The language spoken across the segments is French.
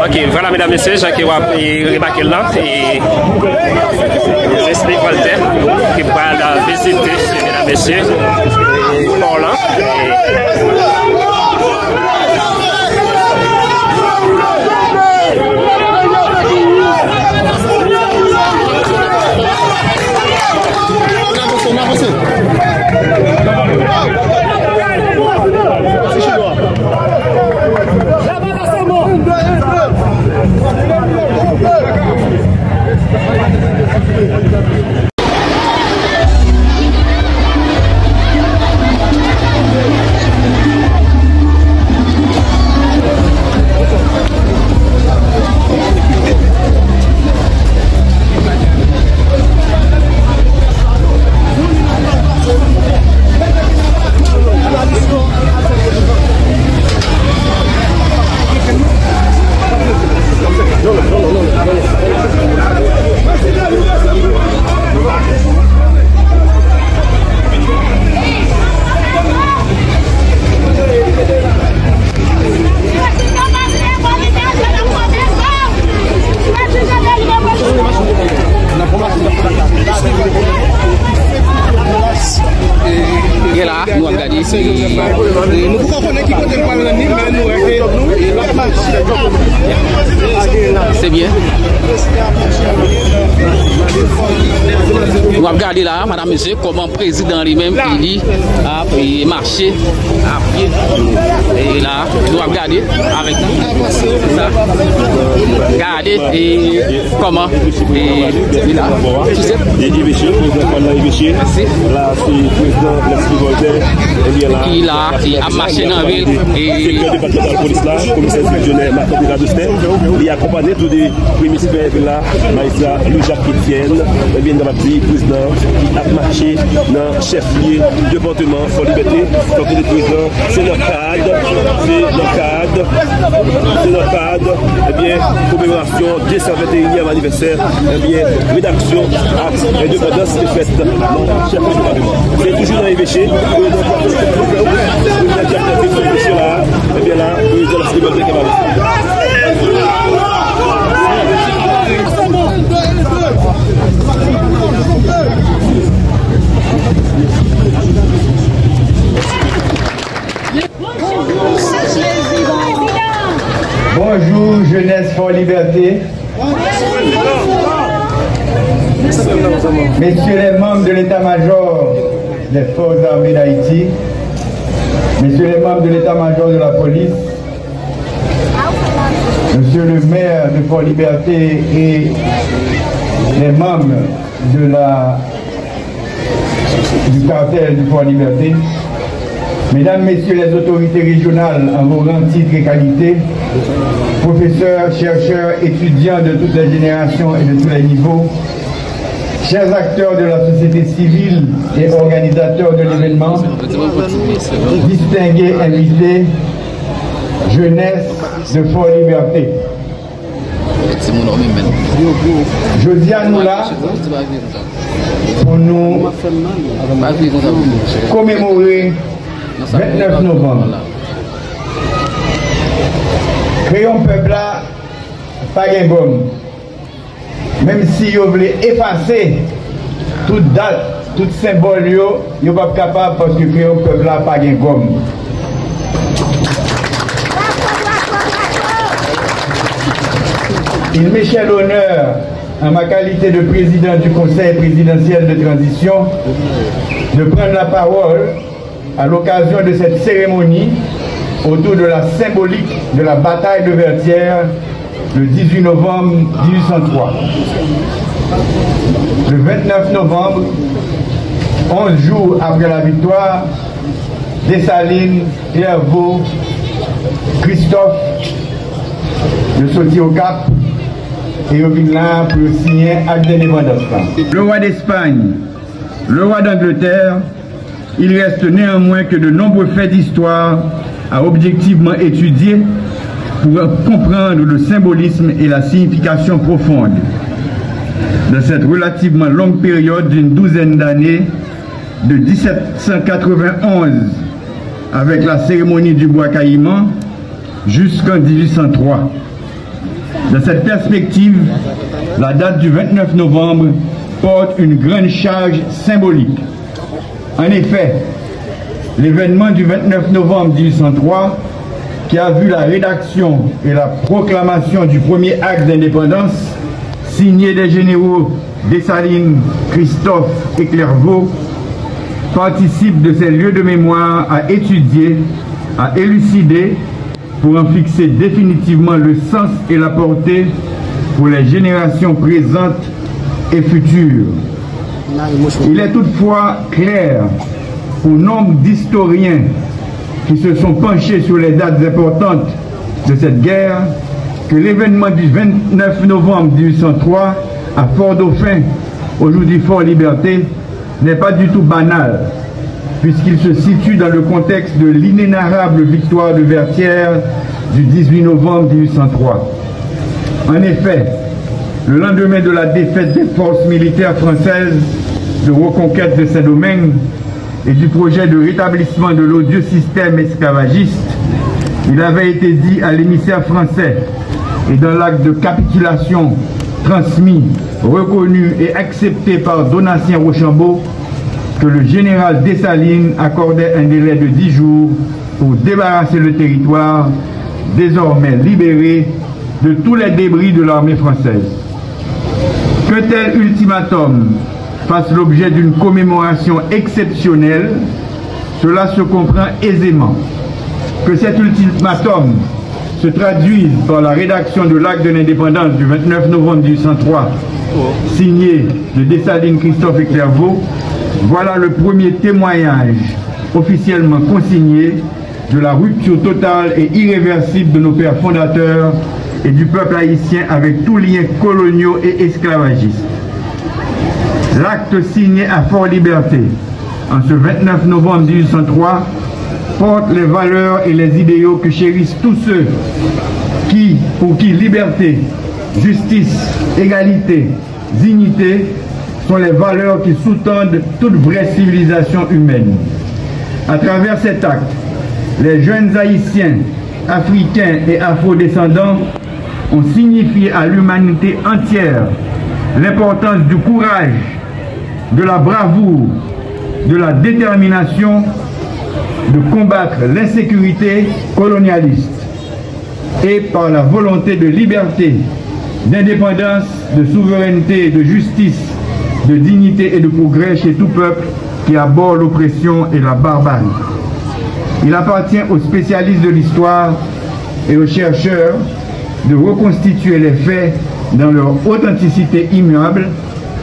Ok, voilà mesdames et messieurs, j'ai remarqué là et j'explique Voltaire qui va visiter, mesdames et messieurs, pour là. C'est bien. Vous regardez là, madame, monsieur, comment le président lui-même il a marché à pied. Et là, nous regardez avec nous. Ça. Regardez et comment. Et là, tu sais. Là, c'est le président Leslie Voltaire. Il a marché dans la ville. Et le département de la police là, commissaire divisionnaire Martin de la Dostin, il a accompagné tous les premiers citoyens là, Maïsa, Louis-Jacques Etienne, et bien dans la petite président qui a marché dans le chef-lieu du département Fort Liberté. Donc le président, c'est le cadre, eh bien, commémoration 221e anniversaire, eh bien, rédaction, acte, indépendance de fête dans le chef-lieu du département. C'est toujours dans les péchés. Et bien là, ils ont la célébrité qui va Bonjour, jeunesse Fort Liberté. Messieurs les membres de l'état-major des forces armées d'Haïti, messieurs les membres de l'état-major de la police, monsieur le maire de Fort Liberté et les membres du cartel du Fort Liberté, mesdames, messieurs les autorités régionales en vos rangs, titres et qualités, professeurs, chercheurs, étudiants de toutes les générations et de tous les niveaux, chers acteurs de la société civile et organisateurs de l'événement, distingués invités, jeunesse de Fort Liberté. Je dis à nous là pour nous commémorer 29 novembre. Créons peuple là, pas de gomme. Même si vous voulez effacer toute date, tout symbole, vous n'êtes pas capable parce que créons peuple là, pas de gomme. Il m'est cher l'honneur, en ma qualité de président du Conseil présidentiel de transition, de prendre la parole à l'occasion de cette cérémonie autour de la symbolique de la bataille de Vertières le 18 novembre 1803. Le 29 novembre, 11 jours après la victoire, Dessalines, Clairvaux, Christophe, de sortir au Cap, et au là pour signer acte d'indépendance. Le roi d'Espagne, le roi d'Angleterre, il reste néanmoins que de nombreux faits d'histoire à objectivement étudier pour comprendre le symbolisme et la signification profonde de cette relativement longue période d'une douzaine d'années, de 1791 avec la cérémonie du bois caïman jusqu'en 1803. Dans cette perspective, la date du 29 novembre porte une grande charge symbolique. En effet, l'événement du 29 novembre 1803, qui a vu la rédaction et la proclamation du premier acte d'indépendance, signé des généraux Dessalines, Christophe et Clairvaux, participe de ces lieux de mémoire à étudier, à élucider, pour en fixer définitivement le sens et la portée pour les générations présentes et futures. Il est toutefois clair au nombre d'historiens qui se sont penchés sur les dates importantes de cette guerre que l'événement du 29 novembre 1803 à Fort-Dauphin, aujourd'hui Fort-Liberté, n'est pas du tout banal, puisqu'il se situe dans le contexte de l'inénarrable victoire de Vertières du 18 novembre 1803. En effet, le lendemain de la défaite des forces militaires françaises de reconquête de Saint-Domingue et du projet de rétablissement de l'odieux système esclavagiste, il avait été dit à l'émissaire français et dans l'acte de capitulation transmis, reconnu et accepté par Donatien Rochambeau que le général Dessalines accordait un délai de 10 jours pour débarrasser le territoire, désormais libéré de tous les débris de l'armée française. Que tel ultimatum fasse l'objet d'une commémoration exceptionnelle, cela se comprend aisément. Que cet ultimatum se traduise par la rédaction de l'acte de l'indépendance du 29 novembre 1803, signé de Dessalines, Christophe et Clairvaux, voilà le premier témoignage officiellement consigné de la rupture totale et irréversible de nos pères fondateurs et du peuple haïtien avec tous liens coloniaux et esclavagistes. L'acte signé à Fort-Liberté en ce 29 novembre 1803 porte les valeurs et les idéaux que chérissent tous ceux pour qui liberté, justice, égalité, dignité sont les valeurs qui sous-tendent toute vraie civilisation humaine. À travers cet acte, les jeunes haïtiens, africains et afro-descendants ont signifié à l'humanité entière l'importance du courage, de la bravoure, de la détermination de combattre l'insécurité colonialiste et par la volonté de liberté, d'indépendance, de souveraineté, de justice, de dignité et de progrès chez tout peuple qui aborde l'oppression et la barbarie. Il appartient aux spécialistes de l'histoire et aux chercheurs de reconstituer les faits dans leur authenticité immuable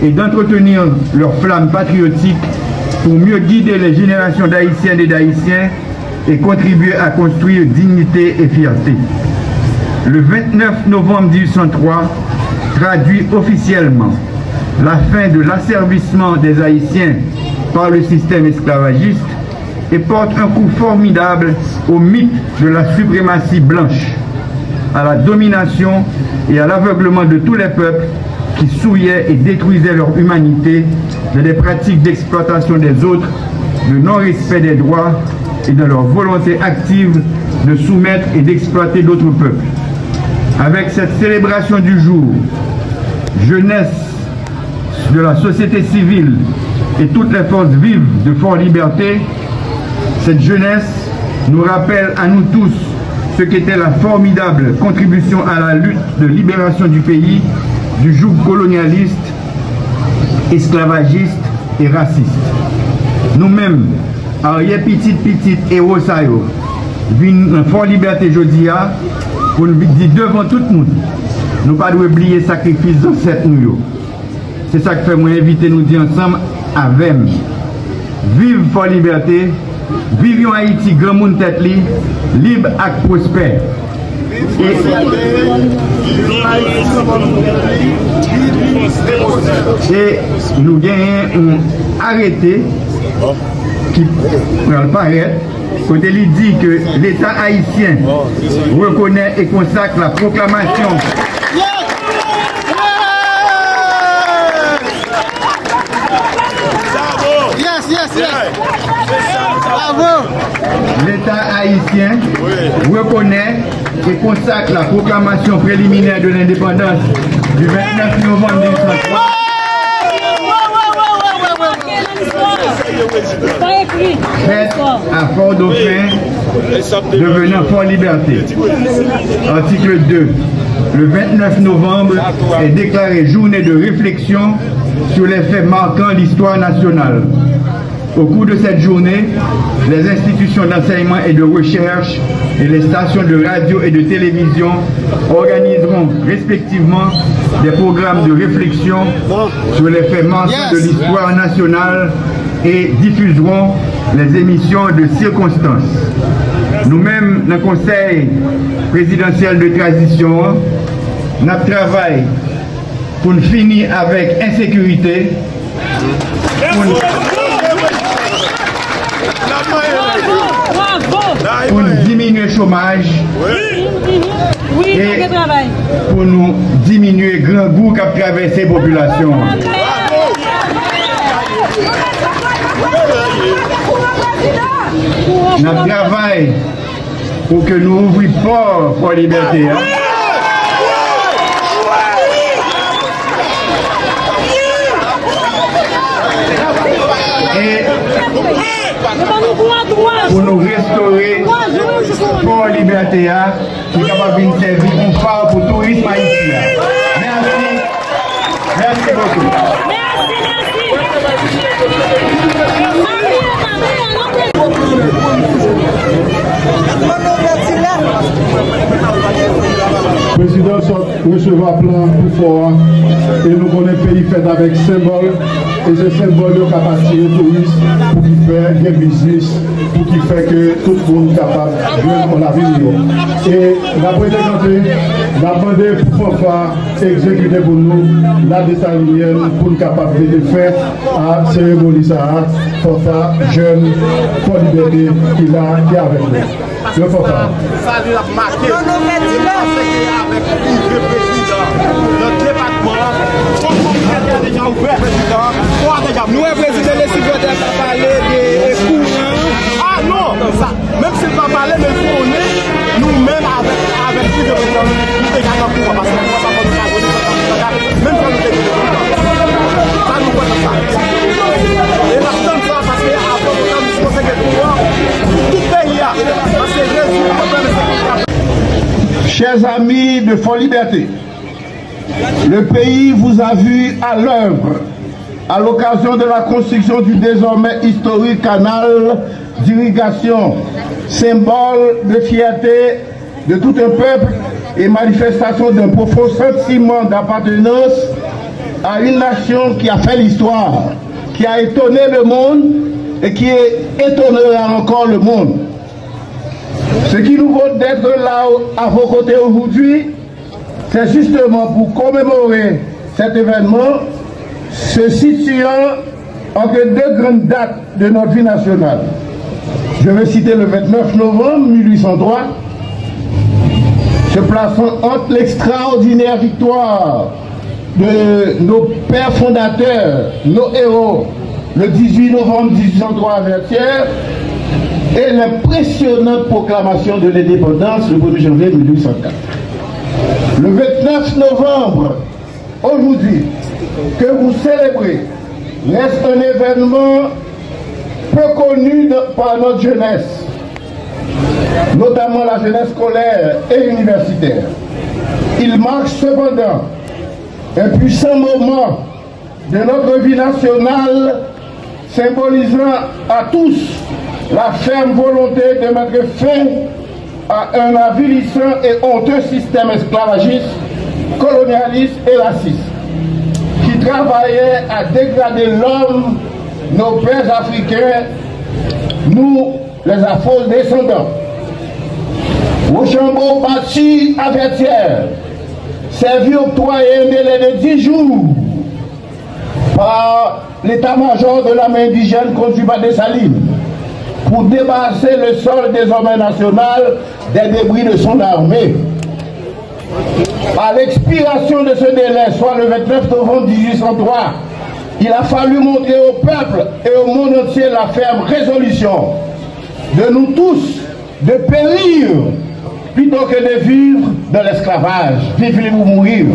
et d'entretenir leur flamme patriotique pour mieux guider les générations d'Haïtiennes et d'Haïtiens et contribuer à construire dignité et fierté. Le 29 novembre 1803 traduit officiellement la fin de l'asservissement des Haïtiens par le système esclavagiste et porte un coup formidable au mythe de la suprématie blanche, à la domination et à l'aveuglement de tous les peuples qui souillaient et détruisaient leur humanité dans des pratiques d'exploitation des autres, de non-respect des droits et de leur volonté active de soumettre et d'exploiter d'autres peuples. Avec cette célébration du jour, jeunesse de la société civile et toutes les forces vives de Fort-Liberté, cette jeunesse nous rappelle à nous tous ce qu'était la formidable contribution à la lutte de libération du pays du joug colonialiste, esclavagiste et raciste. Nous-mêmes, arrière petit héros ça yo, vin Fort-Liberté jodia pour nous dire devant tout le monde, nous pas oublier le sacrifice d'ancêtres nous. C'est ça que fait moi inviter nous dire ensemble avec vive Fort-Liberté, vivions Haïti grand monde tête li, libre et prospère. Et nous gagnons arrêté qui paraît quand il dit que l'État haïtien reconnaît et consacre la proclamation l'État haïtien reconnaît et consacre la proclamation préliminaire de l'indépendance du 29 novembre 1903. Faite à Fort-Dauphin, devenant Fort-Liberté. Article 2. Le 29 novembre est déclaré journée de réflexion sur les faits marquant l'histoire nationale. Au cours de cette journée, les institutions d'enseignement et de recherche et les stations de radio et de télévision organiseront respectivement des programmes de réflexion sur les faits marquants de l'histoire nationale et diffuseront les émissions de circonstances. Nous-mêmes, le Conseil présidentiel de transition, notre travail pour finir avec insécurité, pour diminuer le chômage et pour nous diminuer le grand goût qu'a traversé la population. Notre travail pour que nous ouvrions fort pour la liberté. Et pour nous restaurer pour la liberté qui est capable de servir comme phare pour le tourisme haïtien. Merci. Merci beaucoup. Le président recevoir plan pour fort et nous connaissons le pays fait avec symbole et ce symbole est capable d'attirer les touristes pour qu'il fasse des business, pour qu'il fasse que tout le monde est capable de jouer la vie. Et la demandé pour faire exécuter pour nous la dessalinienne pour nous capable de faire à cérémonie ça pour ça jeune pour liberté qui est avec nous. Le Fofa. Salut la marque. Avec le président, notre département, déjà ouvert, président. Nous, le président, les citoyens pas parler des courants. Ah non, ça, même si pas parler, mais on est nous-mêmes avec plus de président, nous déjà dans le pouvoir parce que ça va nous faire même quand nous sommes ça nous voit ça. Et la somme ça parce que avant nous sommes que pouvoir tout pays là, parce que chers amis de Fort Liberté, le pays vous a vu à l'œuvre à l'occasion de la construction du désormais historique canal d'irrigation, symbole de fierté de tout un peuple et manifestation d'un profond sentiment d'appartenance à une nation qui a fait l'histoire, qui a étonné le monde et qui étonnera encore le monde. Ce qui nous vaut d'être là à vos côtés aujourd'hui, c'est justement pour commémorer cet événement, se situant entre deux grandes dates de notre vie nationale. Je vais citer le 29 novembre 1803, se plaçant entre l'extraordinaire victoire de nos pères fondateurs, nos héros, le 18 novembre 1803 à Vertières, et l'impressionnante proclamation de l'indépendance le 1er janvier 1804. Le 29 novembre, aujourd'hui, que vous célébrez, reste un événement peu connu par notre jeunesse, notamment la jeunesse scolaire et universitaire. Il marque cependant un puissant moment de notre vie nationale, symbolisant à tous la ferme volonté de mettre fin à un avilissant et honteux système esclavagiste, colonialiste et raciste, qui travaillait à dégrader l'homme, nos pères africains, nous, les afro-descendants. Rochambeau bâti à Vertières, servi octroyé un délai de 10 jours par l'état-major de l'armée indigène conduit par Dessalines, pour débarrasser le sol désormais national des débris de son armée. À l'expiration de ce délai, soit le 29 novembre 1803, il a fallu montrer au peuple et au monde entier la ferme résolution de nous tous de périr plutôt que de vivre dans l'esclavage. Vivre libre ou mourir.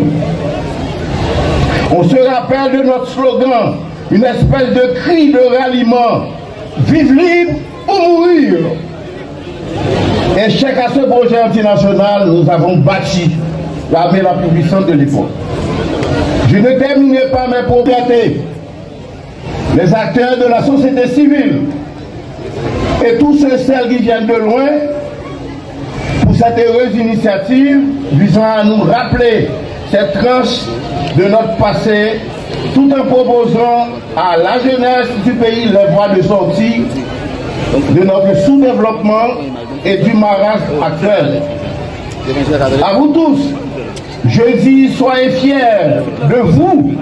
On se rappelle de notre slogan, une espèce de cri de ralliement. Vive libre ou mourir. Échec à ce projet antinational, nous avons bâti l'armée la plus puissante de l'époque. Je ne terminerai pas mes propriétés. Les acteurs de la société civile et tous ceux et celles qui viennent de loin pour cette heureuse initiative visant à nous rappeler cette tranche de notre passé tout en proposant à la jeunesse du pays les voies de sortie de notre sous-développement et du marasme actuel. À vous tous, je dis soyez fiers de vous,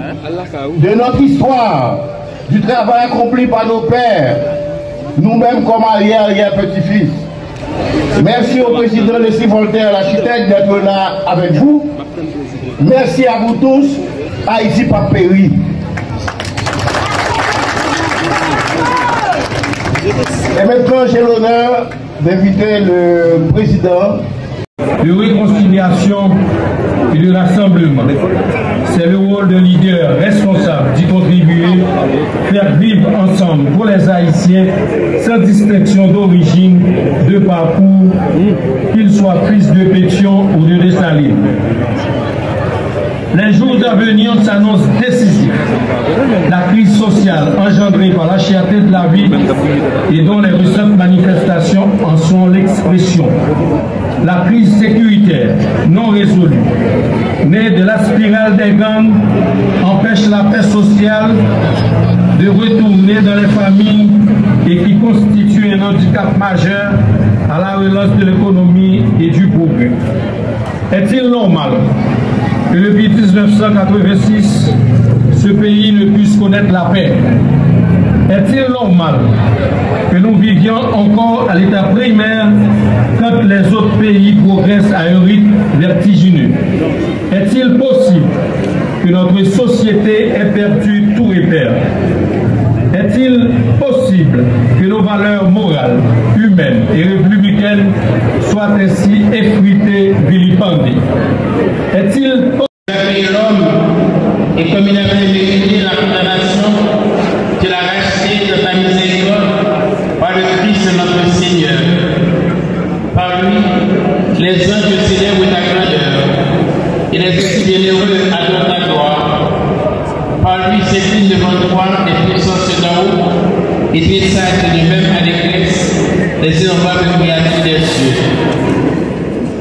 de notre histoire, du travail accompli par nos pères, nous-mêmes comme arrière-petit-fils. Merci au président Leslie Voltaire, l'architecte, d'être là avec vous. Merci à vous tous. Haïti pas péri. Et maintenant, j'ai l'honneur d'inviter le président de réconciliation et de rassemblement. C'est le rôle de leader responsable d'y contribuer, faire vivre ensemble pour les Haïtiens, sans distinction d'origine, de parcours, qu'ils soient fils de Pétion ou de Dessalines. Les jours à venir s'annoncent décisifs. La crise sociale engendrée par la cherté de la vie et dont les récentes manifestations en sont l'expression. La crise sécuritaire non résolue, née de la spirale des gangs, empêche la paix sociale de retourner dans les familles et qui constitue un handicap majeur à la relance de l'économie et du progrès. Est-il normal que depuis 1986, ce pays ne puisse connaître la paix? Est-il normal que nous vivions encore à l'état primaire quand les autres pays progressent à un rythme vertigineux? Est-il possible que notre société ait perdu tout repère? Est-il possible que nos valeurs morales, humaines et républicaines soient ainsi effritées, vilipendées? Est-il possible que l'homme est comme il avait mérité la condamnation qu'il a rachetée de sa miséricorde par le Christ notre Seigneur? Par lui, les anges célèbrent ta grandeur et les esprits bienheureux adorent ta gloire. Par lui s'incline devant toi les puissances d'en haut et tressaillent de même allégresse les innombrables créatures des cieux.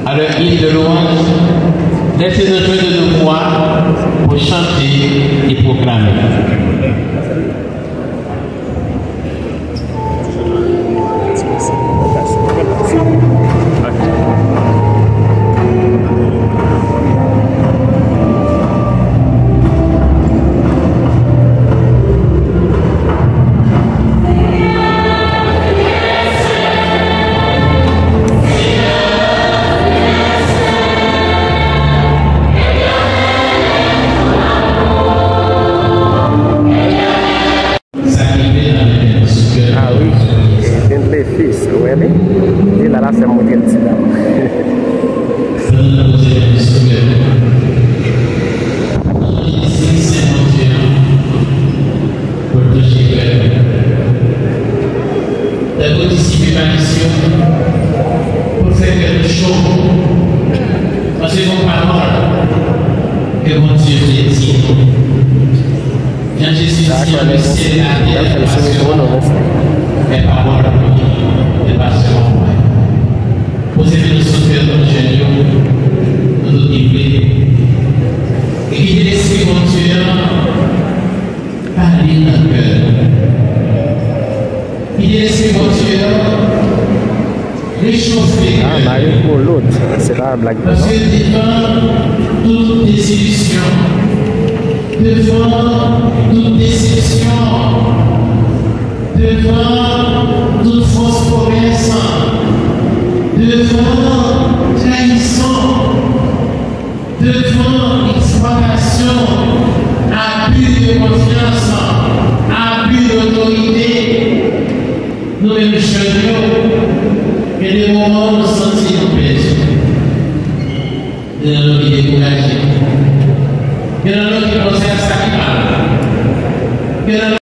À leur île de louange, laissez-nous jouer de nos voix pour chanter et proclamer. Parce que devant toute désillusion, devant toute déception, devant toute fausse promesse, devant trahison, devant exploitation, abus de confiance, abus d'autorité, nous les chenions et les moments où nous sentions perdus. de l'homme qui découragé. Mais dans l'autre qui concerne sa